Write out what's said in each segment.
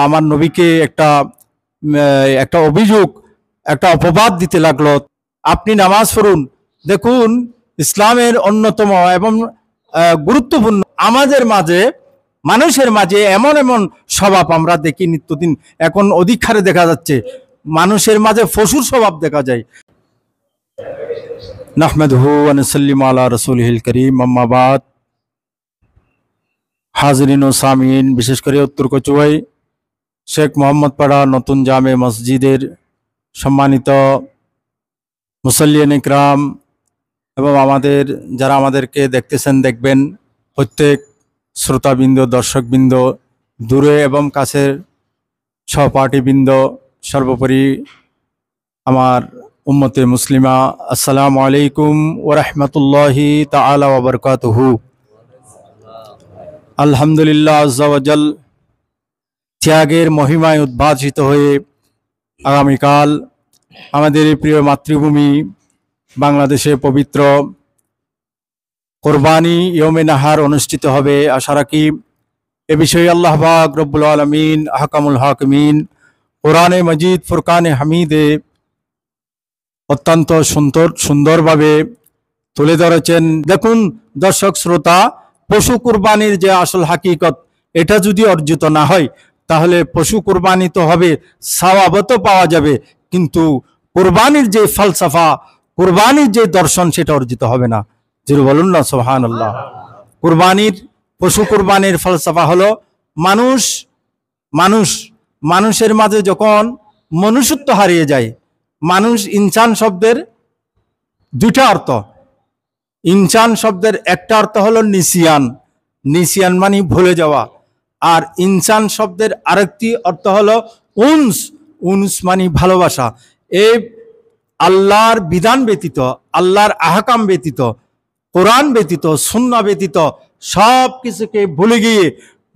আমার নবীকে একটা একটা অভিযোগ, একটা অপবাদ দিতে লাগলো। আপনি নামাজ পড়ুন। দেখুন, ইসলামের অন্যতম এবং গুরুত্বপূর্ণ আমাদের মাঝে, মানুষের মাঝে এমন এমন স্বভাব আমরা দেখি নিত্যদিন, এখন অধিক হারে দেখা যাচ্ছে। মানুষের মাঝে পশুর স্বভাব দেখা যায়। নাহমাদুহু ওয়া নুসাল্লিমু আলা রাসূলিহিল কারীম, আম্মা বাদ। হাজরিন ও সামিন, বিশেষ করে উত্তর কচুয়াই শেখ মোহাম্মদ পাড়া নতুন জামে মসজিদের সম্মানিত মুসল্লিয়ান ইকরাম এবং যারা আমাদেরকে দেখতেছেন, দেখবেন, প্রত্যেক শ্রোতাবৃন্দ, দর্শকবৃন্দ, দূরে এবং কাছের সহপাঠীবৃন্দ, সর্বোপরি আমার উম্মতে মুসলিমা, আসসালামু আলাইকুম ওয়া রাহমাতুল্লাহি তাআলা ওয়া বারাকাতুহু। আলহামদুলিল্লাহ আজ্জা ওয়া জাল, ত্যাগের মহিমায় উদ্ভাসিত হয়ে আগামীকাল আমাদের প্রিয় মাতৃভূমি বাংলাদেশে পবিত্র কোরবানি ইয়মে নাহার অনুষ্ঠিত হবে। আশা রাখি এ বিষয়ে আল্লাহ পাক রব্বুল আলামিন আহকামুল হাকিমিন কোরআনে মজিদ ফুরকানে হামিদে অত্যন্ত সুন্দরভাবে তুলে ধরেছেন। দেখুন দর্শক শ্রোতা, পশু কুরবানির যে আসল হাকিকত, এটা যদি অর্জিত না হয় তাহলে পশু কুরবানি তো হবে, সওয়াবত পাওয়া যাবে, কিন্তু কুরবানির যে ফালসাফা, কুরবানির যে দর্শন, সেটা অর্জিত হবে না। যিনি বলুন না সুবহানাল্লাহ। পশু কুরবানির ফালসাফা হলো মানুষের মাঝে যখন মনুষ্যত্ব হারিয়ে যায়। ইনসান শব্দের দুইটা অর্থ। ইনসান শব্দের একটা অর্থ হলো নিসিয়ান মানে ভুলে যাওয়া, আর ইনসান শব্দের আরেকটি অর্থ হলো উনস মানে ভালোবাসা। এই আল্লাহর বিধান ব্যতীত, আল্লাহর আহকাম ব্যতীত, কোরআন ব্যতীত, সুন্নাহ ব্যতীত সব কিছুকে ভুলে গিয়ে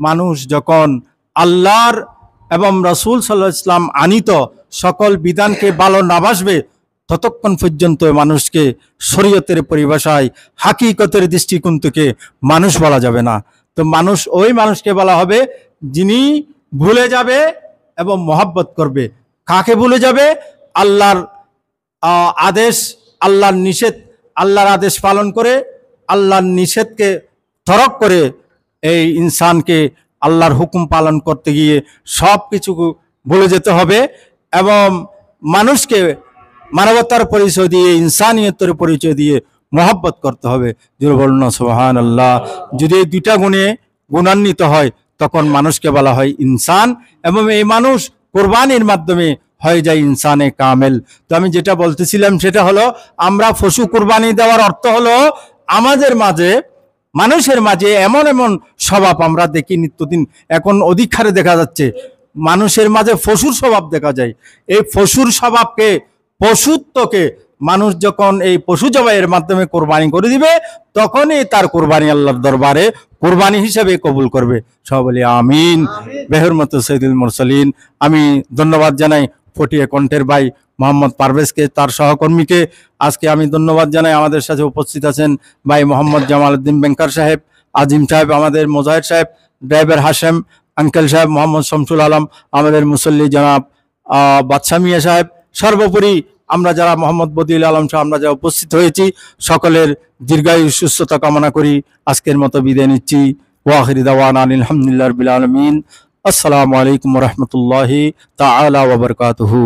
মানুষ যখন আল্লাহর এবং রাসূল সাল্লাল্লাহু আলাইহি ওয়াসাল্লাম আনিত সকল বিধানকে ভালো না বাসবে, ততক্ষণ পর্যন্ত মানুষকে শরীয়তের পরিভাষায়, হাকিকতের দৃষ্টিকোণ থেকে মানুষ বলা যাবে না। তো ওই মানুষকে বলা হবে যিনি ভুলে যাবে এবং মহব্বত করবে। কাকে ভুলে যাবে? আল্লাহর আদেশ, আল্লাহর নিষেধ, আল্লাহর আদেশ পালন করে আল্লাহর নিষেধকে তরক করে এই ইনসানকে আল্লাহর হুকুম পালন করতে গিয়ে সব কিছু ভুলে যেতে হবে এবং মানুষকে মানবতার পরিচয় দিয়ে, ইনসানিয়তের পরিচয় দিয়ে মহব্বত করতে হবে। যিনি বলুন না সুবহানাল্লাহ। যদি এই দুইটা গুণে গুণান্বিত হয় তখন মানুষকে বলা হয় ইনসান, এবং এই মানুষ কোরবানির মাধ্যমে হয়ে যায় ইনসানে কামেল। তো আমি যেটা বলতেছিলাম সেটা হলো, আমরা পশু কোরবানি দেওয়ার অর্থ হলো আমাদের মাঝে, মানুষের মাঝে এমন এমন স্বভাব আমরা দেখি নিত্যদিন, এখন অধিক হারে দেখা যাচ্ছে। মানুষের মাঝে পশুর স্বভাব দেখা যায়। এই পশুর স্বভাবকে, পশুত্বকে মানুষ যখন এই পশু জবাইয়ের মাধ্যমে কোরবানি করে দিবে, তখনই তার কোরবানি আল্লাহর দরবারে কোরবানি হিসেবে কবুল করবে। সব বলি আমিন। বেহরমত সৈয়দুল মুরসালিন। আমি ধন্যবাদ জানাই ফটিয়া কণ্ঠের ভাই মোহাম্মদ পারভেজকে, তার সহকর্মীকে। আজকে আমি ধন্যবাদ জানাই আমাদের সাথে উপস্থিত আছেন ভাই মোহাম্মদ জামাল উদ্দিন ব্যাংকার সাহেব, আজিম সাহেব, আমাদের মোজাহিদ সাহেব, ড্রাইভার হাশেম আঙ্কেল সাহেব, মোহাম্মদ শামসুল আলম, আমাদের মুসল্লি জনাব বাদশা মিয়া সাহেব। সর্বোপরি আমরা যারা মোহাম্মদ বদিউল আলম সাহেব, আমরা যারা উপস্থিত হয়েছি, সকলের দীর্ঘায়ু সুস্থতা কামনা করি আজকের মতো বিদায় নিচ্ছি। ওয়া আখিরু দাওয়ানা আলহামদুলিল্লাহি রাব্বিল আলামিন। আসসালামু আলাইকুম ওয়া রাহমাতুল্লাহি তাআলা ওয়া বারাকাতুহু।